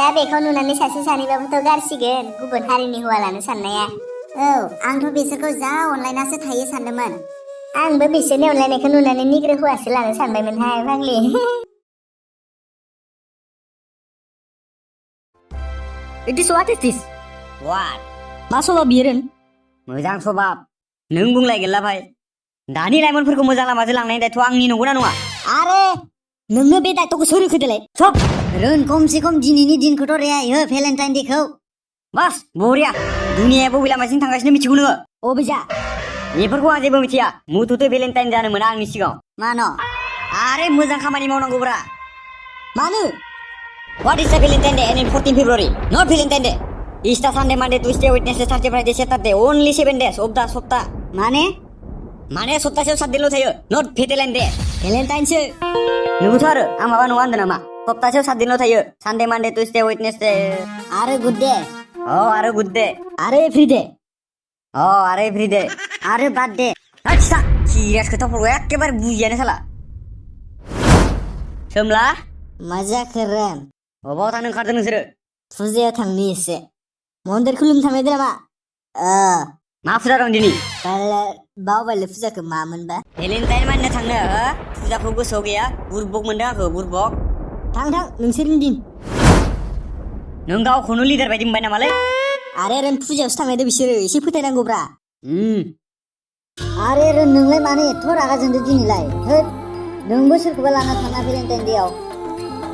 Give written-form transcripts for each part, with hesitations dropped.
दा बेखौ नुनानै सासे सानैबाबोथ' गारसिगोन गुबुन हारिनि हौवा लानो साननाया। औ आंथ' बिसोरखौ जा अनलायनासो थायो सानदोंमोन। आंबो बिसोरनि अनलायनायखौ नुनानै निग्रो हौवासो लानो सानबायमोनहाय फाग्लि। It is what is this? What? मा सभाब बियो रोन? मोजां सबाब नों बुंलाय गेल्ला भाई दानि लाइमोनफोरखौ मोजां लामाजों लांनायनि दायथ'आ आंनि नंगौना नङा? आरे नोंनो बे दायथ'खौ सोर होखो देलाय? सब रोन खमसे खम दिनैनि दिनखौथ' रेहाय हो भेलेन्टाइन डेखौ। बास बरिया दुनियाया बबे लामाजों थांगासिनो मिथिगौ नोङो? अबे जा? बेफोरखौ आं जेबो मिथिया मुथुथे भेलेन्टाइन जानो मोना आंनि सिगाङाव। मानो? आरे मोजां खामानि मावनांगौब्रा। मानो? What is the Valentine Day and in 14 February? Not Valentine Day. Easter Sunday, Monday, Tuesday, Wednesday, Thursday, Friday, Saturday. Only 7 days of the सप्ता। माने सप्तासेयाव 7 दिनल' थायो। Not Valentine Day. भेलेन्टाइनसो। नोंबोथ' आरो आं माबा नङा होनदों नामा? सप्तासेयाव 7 दिनल' थायो। Sunday, Monday, Tuesday, Wednesday. आरो गुड डे। आरो गुड डे। आरो एभ्रि डे। आरो एभ्रि डे। आरो बार्थ डे। आच्छा सिरियास खोथाफोरखौ एखेबारे बुजियानो साला। सोमला मा जाखो रोन? अबाव थांनो ओंखारदों नोंसोरो? फुजायाव थांनि एसे। मन्दिर खुलुमनो थांनायदो नामा? मा फुजा दं दिनै? बावबायलै फुजाखौ मामोनबा? भेलेन्टाइन मानिनो थांनो फुजाखौ गोसोआव गैया बुरबक मोनदों आंखौ बुरबक। थां नोंसोरनि दिन। नों गावखौनो लिडार बायदि मोनबाय नामालै? आरे रोन फुजायावसो थांनायदो बिसोरो एसे फोथायनांगौब्रा। आरे रोन नोंलाय मानो एथ' रागा जोंदो दिनैलाय? होद नोंबो सोरखौबा लाना थाङा भेलेन्टाइन डेआव।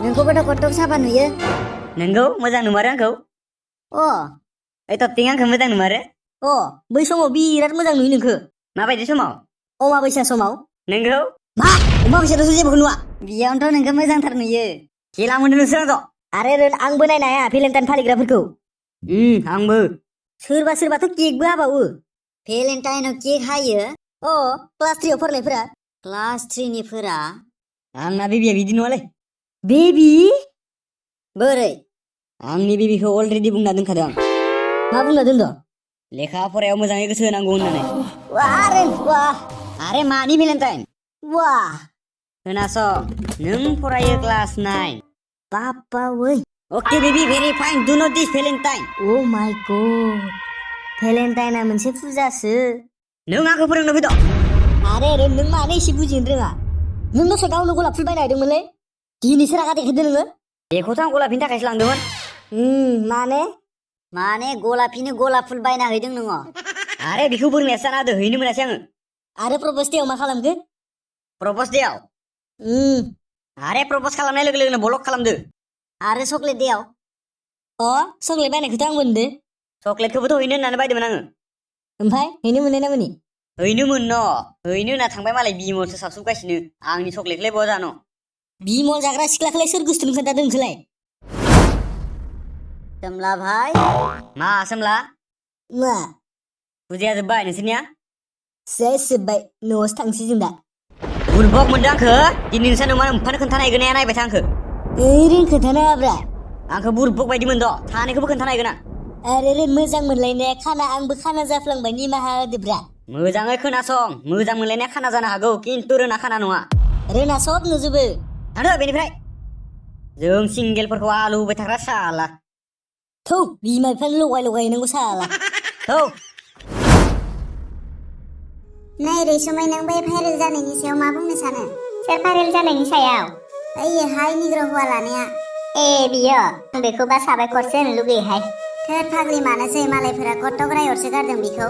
नोंखौबोथ' कटक साफा नुयो। नोंगौ मोजां नुमारो आंखौ। ओइ तत्तिं आंखौ मोजां नुमारो। बै समाव बिराद मोजां नुयो नोंखो। माबायदि समाव? अमाबैसा समाव। नोंगौ। मा? अमाबैसायावसो जेबोखौ नुवा। बेयावनोथ' नोंखौ मोजांथार नुयो। खेला मोनदों नोंसोर आंखौ। आरे रोन आंबो नायनो हाया भेलेन्टाइन फालिग्राफोरखौ। आंबो। सोरबाथ' केकबो हाबावो। भेलेन्टाइनाव केक हायो? क्लास 3 आव फरायनायफोरा। क्लास 3निफोरा? आंना बेबिया बिदि नङालै। बेबि? बोरै? आंनि बेबिखौ अलरेडि बुंना दोनखादों आं। मा बुंना दोनदों? लेखा फरायाव मोजाङै गोसो होनांगौ होननानै। आरे मानि भेलेन्टाइन? खोनासं नों फरायो क्लास 9। बाप्पा ओइ। Okay baby very fine do not this Valentine. Oh my गड। भेलेन्टाइना मोनसे फुजासो। नों आंखौ फोरोंनो फैदों? आरे रोन नों मानो एसे बुजिनो रोङा? नों दसे गावनो गलाप फुल बायना होदोंमोनलै। दिनैसो रागा देखायदो नोङो। बेखौथ' आं गलापनि थाखायसो लांदोंमोन। माने गलापिनो गलाप फुल बायना हैदों नोङो? आरे बेखौ बोरमायासो जाना होदो हैनो मोनासै आङो। आरो प्रप'ज डेआव मा खालामखो? प्रप'ज डेआव? आरे प्रप'ज खालामनाय लोगो लोगोनो ब्लक खालामदो। आरो चकलेट डेआव? चकलेट बायनायखौथ' आंबो होनदो। चकलेटखौबोथ' हैनो होननानै बायदोंमोन आङो। ओमफ्राय हैनो मोननाय ना मोनि? हैनोमोन न' हैनो होनना थांबाय मालाय बिमलसो सावसुबगासिनो आंनि चकलेटखौलाय बहा जानो। बिमल जाग्रा सिख्लाखौलाय सोर गोसोथोनो खोन्थादों नोंखौलाय? सोमला भाई। मा सोमला? मा? फुजाया जोब्बाय नोंसोरनिया? जोब्बाय न'आवसो थांसै जों दा। बुरबक मोनदों आंखो दिनै नोंसा नों मा ओमफानो खोन्थानो हैगोन ना नायबाय था आंखो। ओरैनो खोन्थानाङाब्रा। आंखो बुरबक बायदि मोनद' थानायखौबो खोन्थानो हैगोन आं। आरे रोन मोजां मोनलायनाया खाना आंबो खाना जाफ्लांबाय निमाहा होदोब्रा। मोजाङै खोनासं मोजां मोनलायनाया खाना जानो हागौ खिन्थु रोना खाना नङा। रोना सब नुजोबो। थांदो बेनिफ्राय जों सिंगेलफोरखौ आलु होबाय थाग्रा साला। थौ बिमा बिफानि लगाय हैनांगौ साला। थौ। नै रैसुमै नों बै भाइरेल जानायनि सायाव मा बुंनो सानो? सोर भाइरेल जानायनि सायाव? ओइयोहाय निग्र' हौवा लानाया। बियो आं बेखौबा साबायखरसो होनो लुगैयोहाय। थोद फाग्लि मानोसै मालायफोरा कटक रायहरसो गारदों बेखौ।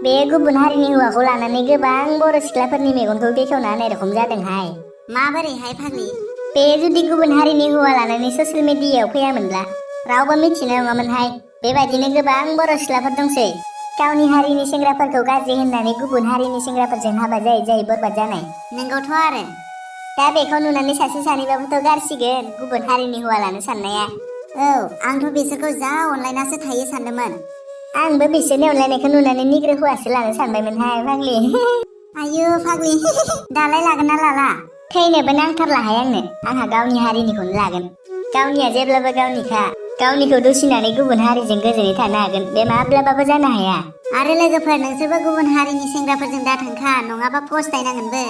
बे गुबुन हारिनि हौवाखौ लानानै गोबां बर' सिख्लाफोरनि मेगनखौ बेखेवना होनाय रखम जादोंहाय। माबोरैहाय फाग्लि? बे जुदि गुबुन हारिनि हौवा लानानै ससियेल मिडियायाव फैयामोनब्ला रावबो मिथिनाय नङामोनहाय। बेबायदिनो गोबां बर' सिख्लाफोर दंसै गावनि हारिनि सेंग्राफोरखौ गाज्रि होननानै गुबुन हारिनि सेंग्राफोरजों हाबा जायै बरबाद जानाय। नोंगौथ' आरो। दा बेखौ नुनानै सासे सानैबाबोथ' गारसिगोन गुबुन हारिनि हौवा लानो साननाया। आंथ' बिसोरखौ जा अनलायनासो थायो सानदोंमोन। आंबो बिसोरनि अनलायनायखौ नुनानै निग्रो हौवासो लानो सानबायमोनहाय फाग्लि। आयु फाग्लि दालाय लागोन ना लाला? थैनोबो नांथारलाहाय आंहा गावनि हारिनिखौनो लागोन। गावनिया जेब्लाबो गावनिखा। गावनिखौ दुसिनानै गुबुन हारिजों गोजोनै थानो हागोन बे माब्लाबाबो जानो हाया। आरो लोगोफोर नोंसोरबो गुबुन हारिनि सेंग्राफोरजों दाथांखा नङाबा पस्तायनांगोनबो।